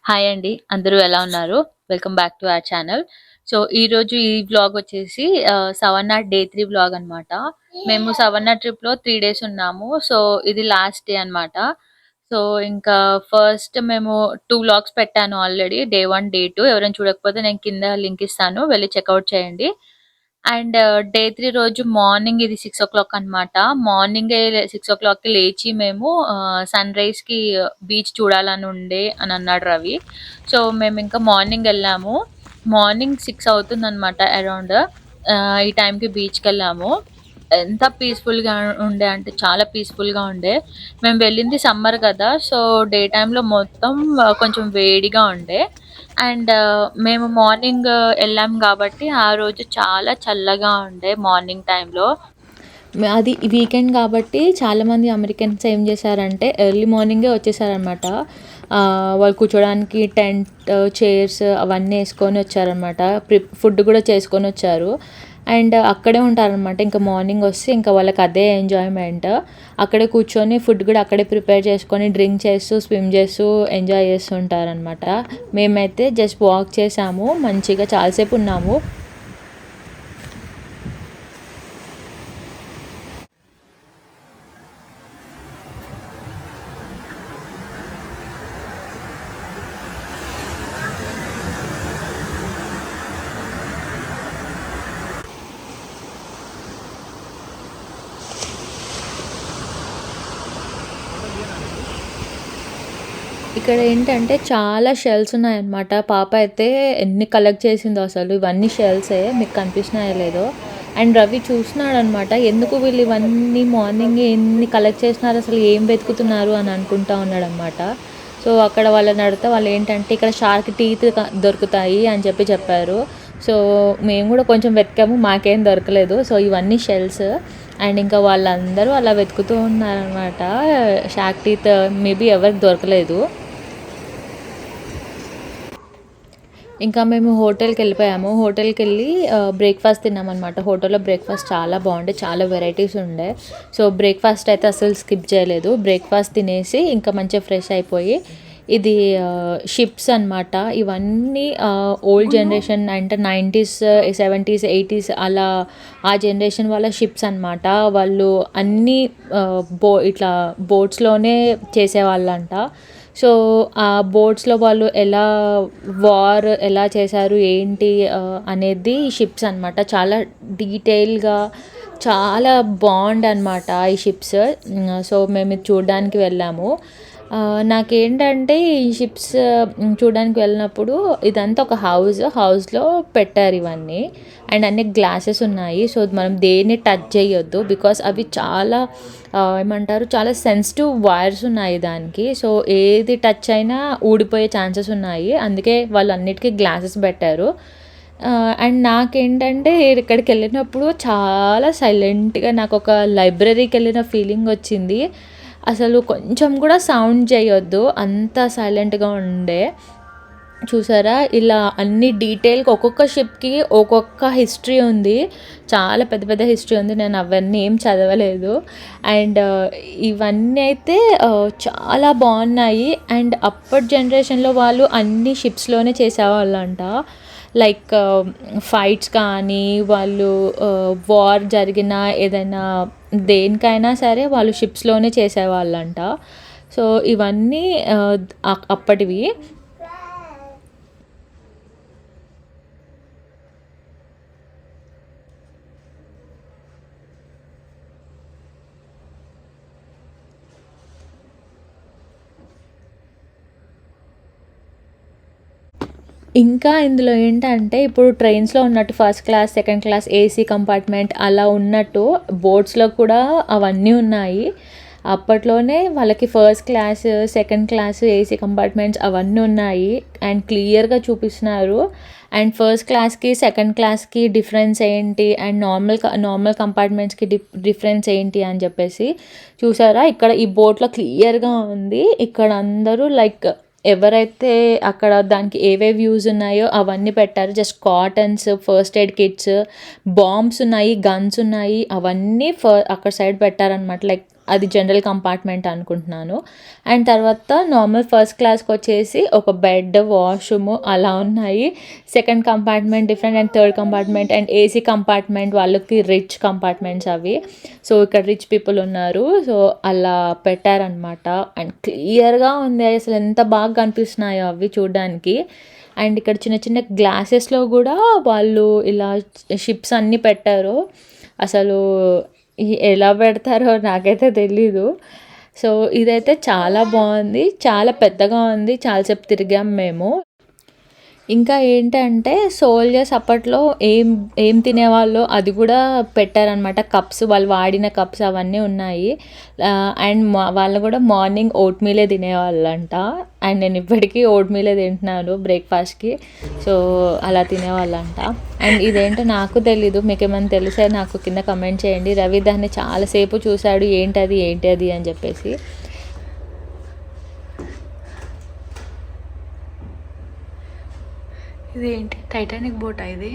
Hi అండి. అందరూ ఎలా ఉన్నారు? Welcome back to our channel. So, ఈరోజు ఈ వ్లాగ్ వచ్చేసి సవన్నా డే 3 వ్లాగ్ అనమాట. మేము సవన్నా ట్రిప్‌లో 3 డేస్ ఉన్నాము. సో, ఇది లాస్ట్ డే అనమాట. సో, ఇంకా ఫస్ట్ మేము 2 వ్లాగ్స్ పెట్టాను ఆల్రెడీ. డే 1, డే 2 ఎవరైనా చూడకపోతే నేను కింద లింక్ ఇస్తాను. వెళ్లి చెకౌట్ చేయండి. అండ్ డే 3 రోజు మార్నింగ్ ఇది 6:00 అనమాట. మార్నింగే 6:00కి లేచి మేము సన్‌రైజ్‌కి బీచ్ చూడాలని ఉండే అని అన్నాడు రవి. సో, మేమింకా మార్నింగ్ ఎళ్ళాము. మార్నింగ్ 6 అవుతుందనమాట అరౌండ్. ఈ టైంకి బీచ్‌కెళ్ళాము. ఎంత పీస్‌ఫుల్‌గా ఉండే అంటే చాలా పీస్‌ఫుల్‌గా ఉండే. మేము వెళ్ళింది సమ్మర్ కదా! సో, డే టైమ్‌లో మొత్తం కొంచెం వేడిగా ఉండే. అండ్ మేము మార్నింగ్ ఎళ్ళాం గాబట్టి, ఆ రోజు చాలా చల్లగా ఉండే మార్నింగ్ టైమ్‌లో. అది వీకెండ్ కాబట్టి చాలామంది అమెరికన్స్ ఏం చేశారంటే ఎర్లీ మార్నింగే వచ్చేసారనమాట. వాళ్ళు కూర్చోడానికి టెంట్, చైర్స్ అవన్నీ యేసుకొని వచ్చారనమాట. ఫుడ్ కూడా చేసుకొనొచ్చారు. అండ్ అక్కడే ఉంటారనమాట. ఇంకా మార్నింగ్ వస్తే ఇంకా వాళ్ళకి అదే ఎంజాయ్‌మెంట్. అక్కడే కూర్చొని ఫుడ్ కూడా అక్కడే ప్రిపేర్ చేసుకొని డ్రింక్ చేస్తూ, స్విమ్ చేస్తూ ఎంజాయ్ చేస్తూ ఉంటారనమాట. మేమైతే జస్ట్ వాక్ చేసాము. మంచిగా చాలా సేపు ఉన్నాము. ఇక్కడ ఏంటంటే చాలా షెల్స్ ఉన్నాయన్నమాట. పాప అయితే ఎన్ని కలెక్ట్ చేసిందో అసలు. ఇవన్నీ షెల్సే మీకు కనిపిస్తున్నాయో లేదో. అండ్ రవి చూస్తున్నాడనమాట. ఎందుకు వీళ్ళు ఇవన్నీ మార్నింగే ఎన్ని కలెక్ట్ చేసినారు, అసలు ఏం వెతుకుతున్నారు అని అనుకుంటా ఉన్నాడనమాట. సో, అక్కడ వాళ్ళని అడిగితే వాళ్ళు ఏంటంటే ఇక్కడ షార్క్ టీత్ దొరుకుతాయి అని చెప్పారు. సో, మేము కూడా కొంచెం వెతికాము. మాకేం దొరకలేదు. సో, ఇవన్నీ షెల్స్. అండ్ ఇంకా వాళ్ళందరూ అలా వెతుకుతూ ఉన్నారనమాట. షార్క్ టీత్ మేబీ ఎవరికి దొరకలేదు. ఇంకా మేము హోటల్‌కెళ్ళిపోయాము. హోటల్‌కెళ్ళి బ్రేక్‌ఫాస్ట్ తిన్నామనమాట. హోటల్‌లో బ్రేక్‌ఫాస్ట్ చాలా బాగుండే. చాలా వెరైటీస్ ఉండే. సో, బ్రేక్‌ఫాస్ట్ అయితే అస్సలు స్కిప్ చేయలేదు. బ్రేక్‌ఫాస్ట్ తినేసి ఇంకా మంచిగా ఫ్రెష్ అయిపోయి ఇది షిప్స్ అనమాట. ఇవన్నీ ఓల్డ్ జనరేషన్ అంటే 90స్, 70స్, 80స్ అలా ఆ జనరేషన్ వాళ్ళ షిప్స్ అనమాట. వాళ్ళు అన్నీ ఇట్లా బోట్స్‌లోనే చేసేవాళ్ళంట. సో, ఆ బోట్స్‌లో వాళ్ళు వార్ ఎలా చేశారు, ఏంటి అనేది షిప్స్ అనమాట. చాలా డీటెయిల్‌గా చాలా బాగుండనమాట ఈ షిప్స్. సో, మేమిది చూడడానికి వెళ్ళాము. నాకేంటంటే ఈ షిప్స్ చూడడానికి వెళ్ళినప్పుడు ఇదంతా ఒక హౌస్‌లో పెట్టారివన్నీ. అండ్ అన్ని గ్లాసెస్ ఉన్నాయి. సో, మనం దేన్ని టచ్ చేయొద్దు. బికాజ్ అవి చాలా ఏమంటారు, చాలా సెన్సిటివ్ వైర్స్ ఉన్నాయి దానికి. సో, ఏది టచ్ అయినా ఊడిపోయే ఛాన్సెస్ ఉన్నాయి. అందుకే వాళ్ళు అన్నిటికి గ్లాసెస్ పెట్టారు. అండ్ నాకేంటంటే ఇక్కడికెళ్ళినప్పుడు చాలా సైలెంట్‌గా నాకొక లైబ్రరీకెళ్ళిన ఫీలింగొచ్చింది. అసలు కొంచెం కూడా సౌండ్ చేయొద్దు. అంత సైలెంట్‌గా ఉండే. చూసారా? ఇలా అన్ని డీటెయిల్‌గా ఒక్కొక్క షిప్‌కి ఒక్కొక్క హిస్టరీ ఉంది. చాలా పెద్ద పెద్ద హిస్టరీ ఉంది. నేను అవన్నీ ఏం చదవలేదు. అండ్ ఇవన్నీ అయితే చాలా బాగున్నాయి. అండ్ అప్పటి జనరేషన్‌లో వాళ్ళు అన్ని షిప్స్‌లోనే చేసేవాళ్ళంట. లైక్ ఫైట్స్ కానీ, వాళ్ళు వార్ జరిగినా ఏదైనా దేనికైనా సరే వాళ్ళు షిప్స్‌లోనే చేసేవాళ్ళంట. సో, ఇవన్నీ అప్పటివి. ఇంకా ఇందులో ఏంటంటే, ఇప్పుడు ట్రైన్స్‌లో ఉన్నట్టు first class, second class, AC compartment అలా ఉన్నట్టు బోట్స్‌లో కూడా అవన్నీ ఉన్నాయి. అప్పట్లోనే వాళ్ళకి first class, second class, AC compartments అవన్నీ ఉన్నాయి. అండ్ క్లియర్‌గా చూపిస్తున్నారు. అండ్ ఫస్ట్ క్లాస్‌కి, సెకండ్ క్లాస్‌కి డిఫరెన్స్ ఏంటి? అండ్ నార్మల్ కంపార్ట్మెంట్స్‌కి డిఫరెన్స్ ఏంటి అని చెప్పేసి చూసారా? ఇక్కడ ఈ బోట్‌లో క్లియర్‌గా ఉంది. ఇక్కడ అందరూ లైక్ ఎవరైతే అక్కడ దానికి ఏవేవి యూజ్ ఉన్నాయో అవన్నీ పెట్టారు. Just cottons, first aid kits, bombs ఉన్నాయి, గన్స్ ఉన్నాయి. అవన్నీ అక్కడ సైడ్ పెట్టారనమాట. లైక్ అది జనరల్ కంపార్ట్మెంట్ అనుకుంటున్నాను. అండ్ తర్వాత నార్మల్ ఫస్ట్ క్లాస్కి వచ్చేసి ఒక బెడ్, వాష్రూమ్ అలా ఉన్నాయి. Second compartment different and third compartment and AC compartment వాళ్ళకి రిచ్ కంపార్ట్మెంట్స్ అవి. సో ఇక్కడ రిచ్ పీపుల్ ఉన్నారు. సో అలా పెట్టారనమాట. అండ్ క్లియర్గా ఉంది, అసలు ఎంత బాగా కనిపిస్తున్నాయో అవి చూడడానికి. అండ్ ఇక్కడ చిన్న చిన్న గ్లాసెస్లో కూడా వాళ్ళు ఇలా షిప్స్ అన్నీ పెట్టారు. అసలు ఎలా పెడతారో నాకైతే తెలీదు. సో ఇదైతే చాలా బాగుంది, చాలా పెద్దగా ఉంది, చాలాసేపు తిరిగాం మేము. ఇంకా ఏంటంటే సోల్జర్స్ అప్పట్లో ఏం ఏం తినేవాళ్ళో అది కూడా పెట్టారనమాట. కప్స్, వాళ్ళు వాడిన కప్స్ అవన్నీ ఉన్నాయి. అండ్ వాళ్ళు కూడా మార్నింగ్ ఓట్ మీలే తినేవాళ్ళంట. అండ్ నేను ఇప్పటికీ ఓట్ మీలే తింటున్నాను బ్రేక్ఫాస్ట్కి. సో అలా తినేవాళ్ళంట. అండ్ ఇదేంటో నాకు తెలీదు, మీకు ఏమైనా తెలిసే నాకు కింద కమెంట్ చేయండి. రవి దాన్ని చాలాసేపు చూశాడు, ఏంటి అది అని చెప్పేసి. ఇది ఏంటి, టైటానిక్ బోటా ఇది?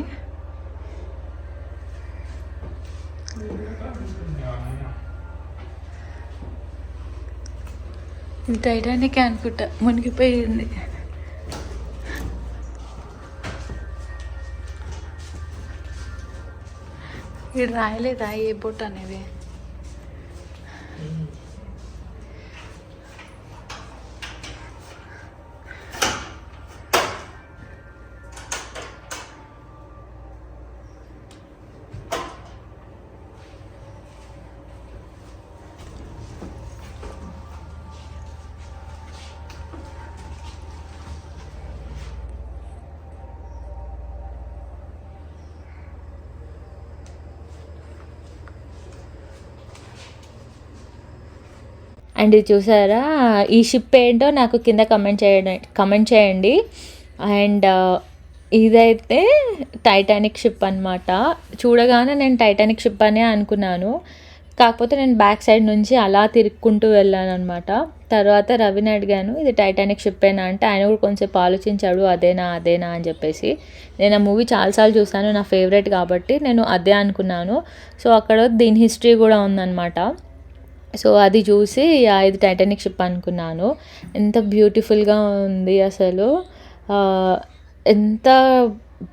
ఇది టైటానిక్ అనుకుంటా, మునిగిపోయింది. ఇది రాయలేదా ఏ బోట్ అనేది? అండ్ ఇది చూసారా, ఈ షిప్ ఏంటో నాకు కింద కమెంట్ చేయండి. అండ్ ఇదైతే టైటానిక్ షిప్ అనమాట. చూడగానే నేను టైటానిక్ షిప్ అనే అనుకున్నాను. కాకపోతే నేను బ్యాక్ సైడ్ నుంచి అలా తిరుక్కుంటూ వెళ్ళాను అనమాట. తర్వాత రవిని అడిగాను, ఇది టైటానిక్ షిప్పేనా అంటే ఆయన కూడా కొంచెం ఆలోచించాడు, అదేనా అని చెప్పేసి. నేను ఆ మూవీ చాలాసార్లు చూసాను, నా ఫేవరెట్ కాబట్టి నేను అదే అనుకున్నాను. సో అక్కడ దీని హిస్టరీ కూడా ఉందన్నమాట. సో అది చూసి ఇది టైటానిక్ షిప్ అనుకున్నాను. ఎంత బ్యూటిఫుల్గా ఉంది అసలు, ఎంత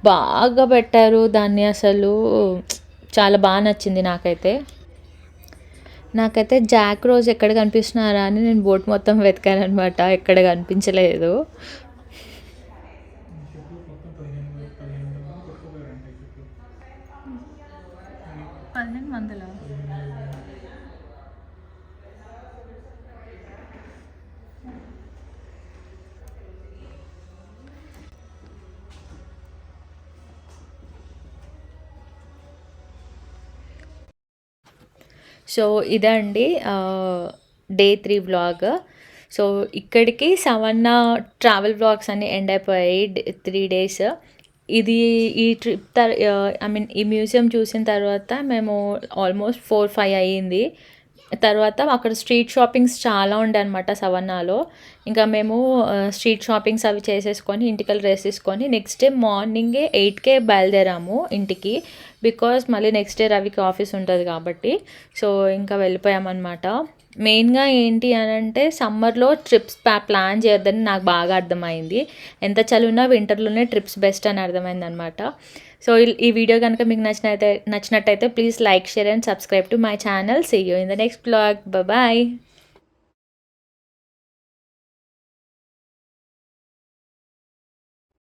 బాగా పెట్టారు దాన్ని, అసలు చాలా బాగా నచ్చింది నాకైతే జాక్ రోజ్ ఎక్కడ కనిపిస్తున్నారా అని నేను బోట్ మొత్తం వెతికాను అనమాట, ఎక్కడ కనిపించలేదు. సో ఇదండి డే 3 వ్లాగ్. సో ఇక్కడికి సవన్నా ట్రావెల్ వ్లాగ్స్ అన్నీ ఎండ్ అయిపోయాయి 3 days. ఈ ట్రిప్ ఈ మ్యూజియం చూసిన తర్వాత మేము ఆల్మోస్ట్ 4-5 అయ్యింది. తర్వాత అక్కడ స్ట్రీట్ షాపింగ్స్ చాలా ఉండే అనమాట సవన్నాలో. ఇంకా మేము స్ట్రీట్ షాపింగ్స్ అవి చేసేసుకొని ఇంటికి వేసేసుకొని నెక్స్ట్ డే మార్నింగే 8కే బయలుదేరాము ఇంటికి. బికాజ్ మళ్ళీ నెక్స్ట్ డే రవికి ఆఫీస్ ఉంటుంది కాబట్టి. సో ఇంకా వెళ్ళిపోయామన్నమాట. మెయిన్గా ఏంటి అని అంటే సమ్మర్లో ట్రిప్స్ ప్లాన్ చేయొద్దని నాకు బాగా అర్థమైంది. ఎంత చలి ఉన్నా వింటర్లోనే ట్రిప్స్ బెస్ట్ అని అర్థమైంది అనమాట. సో ఈ వీడియో కనుక మీకు నచ్చినట్టయితే please like, share and subscribe to my channel. See you in the next blog. Bye.